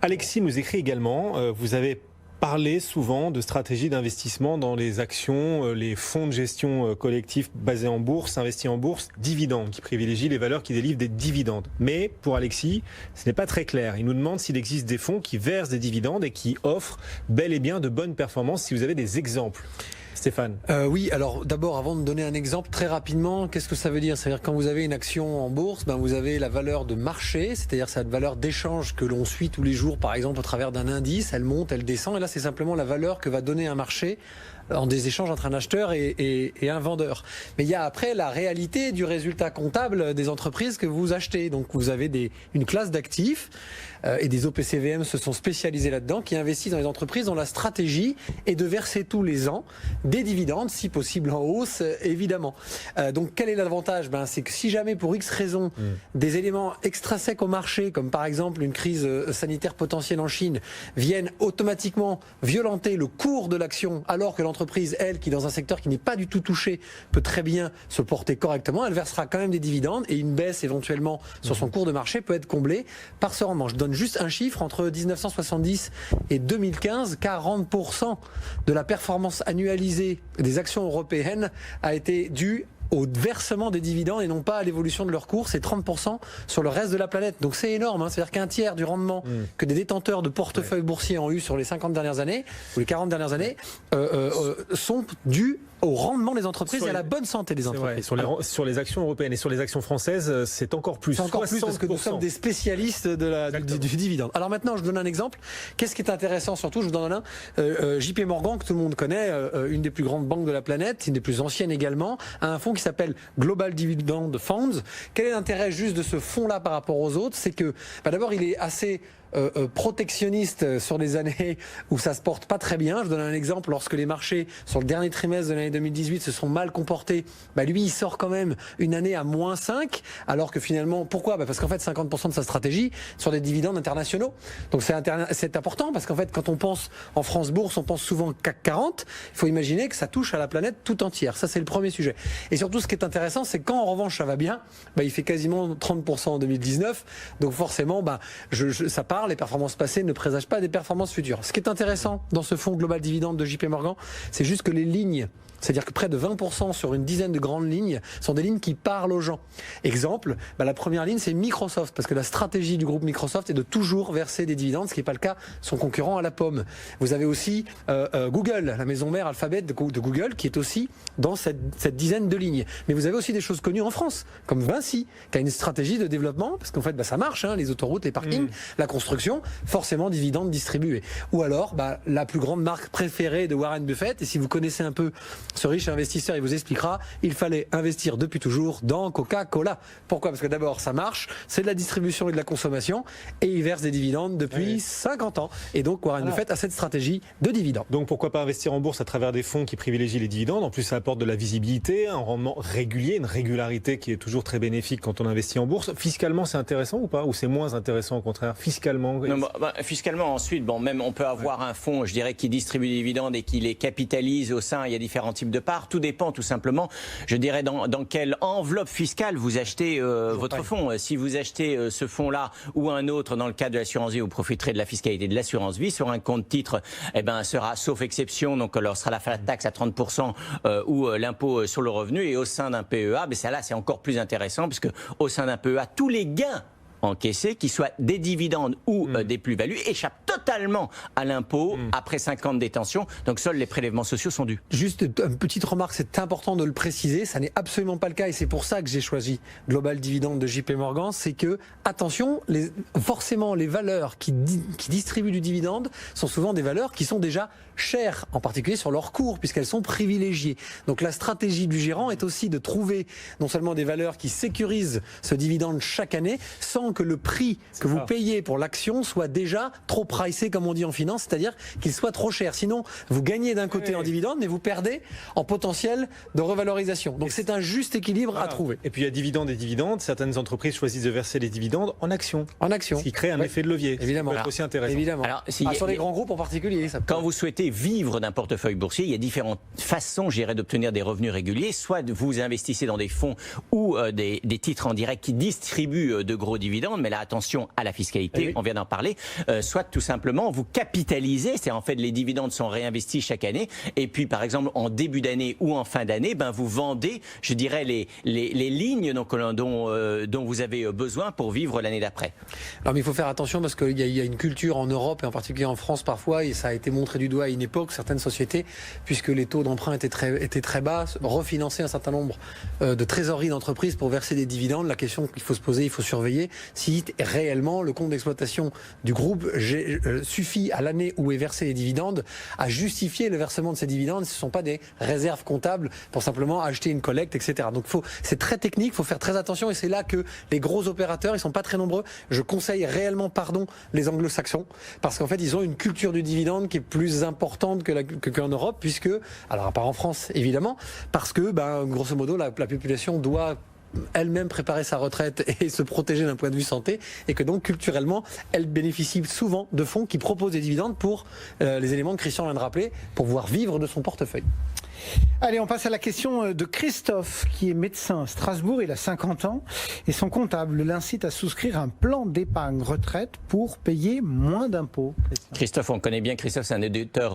Alexis nous écrit également, vous avez parlé souvent de stratégie d'investissement dans les actions, les fonds de gestion collectifs basés en bourse, investis en bourse, dividendes, qui privilégient les valeurs qui délivrent des dividendes. Mais pour Alexis, ce n'est pas très clair. Il nous demande s'il existe des fonds qui versent des dividendes et qui offrent bel et bien de bonnes performances, si vous avez des exemples. Stéphane. Oui, alors d'abord, avant de donner un exemple très rapidement, qu'est-ce que ça veut dire? C'est-à-dire quand vous avez une action en bourse, vous avez la valeur de marché, c'est-à-dire cette valeur d'échange que l'on suit tous les jours, par exemple au travers d'un indice, elle monte, elle descend, et là c'est simplement la valeur que va donner un marché en des échanges entre un acheteur et un vendeur. Mais il y a après la réalité du résultat comptable des entreprises que vous achetez. Donc vous avez une classe d'actifs et des OPCVM se sont spécialisés là-dedans, qui investissent dans les entreprises dont la stratégie est de verser tous les ans des dividendes, si possible en hausse, évidemment. Donc quel est l'avantage? C'est que si jamais pour X raison des éléments extrinsèques au marché, comme par exemple une crise sanitaire potentielle en Chine, viennent automatiquement violenter le cours de l'action, alors que l'entreprise, elle, qui est dans un secteur qui n'est pas du tout touché, peut très bien se porter correctement, elle versera quand même des dividendes et une baisse éventuellement sur son cours de marché peut être comblée par ce rendement. Je donne juste un chiffre, entre 1970 et 2015, 40% de la performance annualisée des actions européennes a été due au versement des dividendes et non pas à l'évolution de leur cours, c'est 30% sur le reste de la planète. Donc c'est énorme, c'est-à-dire qu'un tiers du rendement que des détenteurs de portefeuilles boursiers ont eu sur les 50 dernières années, ou les 40 dernières années, sont dus au rendement des entreprises et à la bonne santé des entreprises. Sur les actions européennes et sur les actions françaises, c'est encore plus. C'est encore plus parce que nous sommes des spécialistes du dividende. Alors maintenant, je donne un exemple. Qu'est-ce qui est intéressant surtout? Je vous donne un. JP Morgan, que tout le monde connaît, une des plus grandes banques de la planète, une des plus anciennes également, a un fonds qui s'appelle Global Dividend Funds. Quel est l'intérêt juste de ce fonds-là par rapport aux autres? C'est que d'abord, il est assez protectionniste sur des années où ça se porte pas très bien. Je donne un exemple, lorsque les marchés sur le dernier trimestre de l'année 2018 se sont mal comportés, lui il sort quand même une année à -5, alors que finalement, pourquoi? Parce qu'en fait 50% de sa stratégie sur des dividendes internationaux. Donc c'est important parce qu'en fait quand on pense en France Bourse, on pense souvent CAC 40, il faut imaginer que ça touche à la planète tout entière. Ça c'est le premier sujet. Et surtout ce qui est intéressant, c'est quand en revanche ça va bien, il fait quasiment 30% en 2019, donc forcément ça part. Les performances passées ne présagent pas des performances futures. Ce qui est intéressant dans ce fonds Global Dividende de JP Morgan, c'est juste que les lignes, c'est-à-dire que près de 20% sur une dizaine de grandes lignes sont des lignes qui parlent aux gens. Exemple, la première ligne c'est Microsoft, parce que la stratégie du groupe Microsoft est de toujours verser des dividendes, ce qui n'est pas le cas de son concurrent à la pomme. Vous avez aussi Google, la maison mère Alphabet de Google, qui est aussi dans cette dizaine de lignes. Mais vous avez aussi des choses connues en France, comme Vinci, qui a une stratégie de développement, parce qu'en fait ça marche, les autoroutes, les parkings, la construction, forcément dividendes distribués. Ou alors, la plus grande marque préférée de Warren Buffett, et si vous connaissez un peu ce riche investisseur, il vous expliquera, il fallait investir depuis toujours dans Coca-Cola. Pourquoi? Parce que d'abord, ça marche, c'est de la distribution et de la consommation, et il verse des dividendes depuis 50 ans. Et donc, Warren Buffett a cette stratégie de dividendes. Donc, pourquoi pas investir en bourse à travers des fonds qui privilégient les dividendes? En plus, ça apporte de la visibilité, un rendement régulier, une régularité qui est toujours très bénéfique quand on investit en bourse. Fiscalement, c'est intéressant ou pas? Ou c'est moins intéressant au contraire? Fiscalement? Non, fiscalement, ensuite, même on peut avoir un fonds, je dirais, qui distribue des dividendes et qui les capitalise au sein. Il y a différents types de parts. Tout dépend, tout simplement, je dirais, dans quelle enveloppe fiscale vous achetez votre fonds. Si vous achetez ce fonds-là ou un autre, dans le cas de l'assurance vie, vous profiterez de la fiscalité de l'assurance vie. Sur un compte titre, sera, sauf exception, donc alors sera la flat tax à 30% ou l'impôt sur le revenu. Et au sein d'un PEA, celle-là, c'est encore plus intéressant, puisque au sein d'un PEA, tous les gains encaissés, qu'ils soient des dividendes ou des plus-values, échappent totalement à l'impôt après 5 ans de détention. Donc seuls les prélèvements sociaux sont dus. Juste une petite remarque, c'est important de le préciser, ça n'est absolument pas le cas et c'est pour ça que j'ai choisi Global Dividende de JP Morgan, c'est que, attention, forcément les valeurs qui distribuent du dividende sont souvent des valeurs qui sont déjà chères, en particulier sur leur cours, puisqu'elles sont privilégiées. Donc la stratégie du gérant est aussi de trouver non seulement des valeurs qui sécurisent ce dividende chaque année, sans que le prix que vous payez pour l'action soit déjà trop pricé, comme on dit en finance, c'est-à-dire qu'il soit trop cher. Sinon, vous gagnez d'un côté en dividende, mais vous perdez en potentiel de revalorisation. Donc c'est un juste équilibre à trouver. Et puis il y a dividendes et dividendes. Certaines entreprises choisissent de verser les dividendes en actions. En actions. Ce qui crée un effet de levier. Évidemment. Ça peut être aussi intéressant. Évidemment. Alors, sur les grands groupes en particulier. Quand vous souhaitez vivre d'un portefeuille boursier, il y a différentes façons, d'obtenir des revenus réguliers. Soit vous investissez dans des fonds ou des titres en direct qui distribuent de gros dividendes. dividendes, mais là attention à la fiscalité, oui. on vient d'en parler, soit tout simplement vous capitalisez, c'est en fait les dividendes sont réinvestis chaque année, et puis par exemple en début d'année ou en fin d'année, ben vous vendez, je dirais, les lignes dont vous avez besoin pour vivre l'année d'après. Alors mais il faut faire attention parce qu'il y a une culture en Europe et en particulier en France parfois, et ça a été montré du doigt à une époque, certaines sociétés, puisque les taux d'emprunt étaient très bas, refinancer un certain nombre de trésoreries d'entreprises pour verser des dividendes. La question qu'il faut se poser, il faut surveiller si réellement le compte d'exploitation du groupe suffit à l'année où est versé les dividendes à justifier le versement de ces dividendes. Ce ne sont pas des réserves comptables pour simplement acheter une collecte, etc. Donc c'est très technique, il faut faire très attention, et c'est là que les gros opérateurs, ils sont pas très nombreux. Je conseille réellement, les anglo-saxons, parce qu'en fait ils ont une culture du dividende qui est plus importante qu'en Europe, puisque, alors à part en France évidemment, parce que grosso modo la population doit elle-même préparer sa retraite et se protéger d'un point de vue santé, et que donc culturellement elle bénéficie souvent de fonds qui proposent des dividendes pour les éléments que Christian vient de rappeler, pour pouvoir vivre de son portefeuille. Allez, on passe à la question de Christophe, qui est médecin à Strasbourg. Il a 50 ans et son comptable l'incite à souscrire un plan d'épargne retraite pour payer moins d'impôts. Christophe, on connaît bien Christophe, c'est un éditeur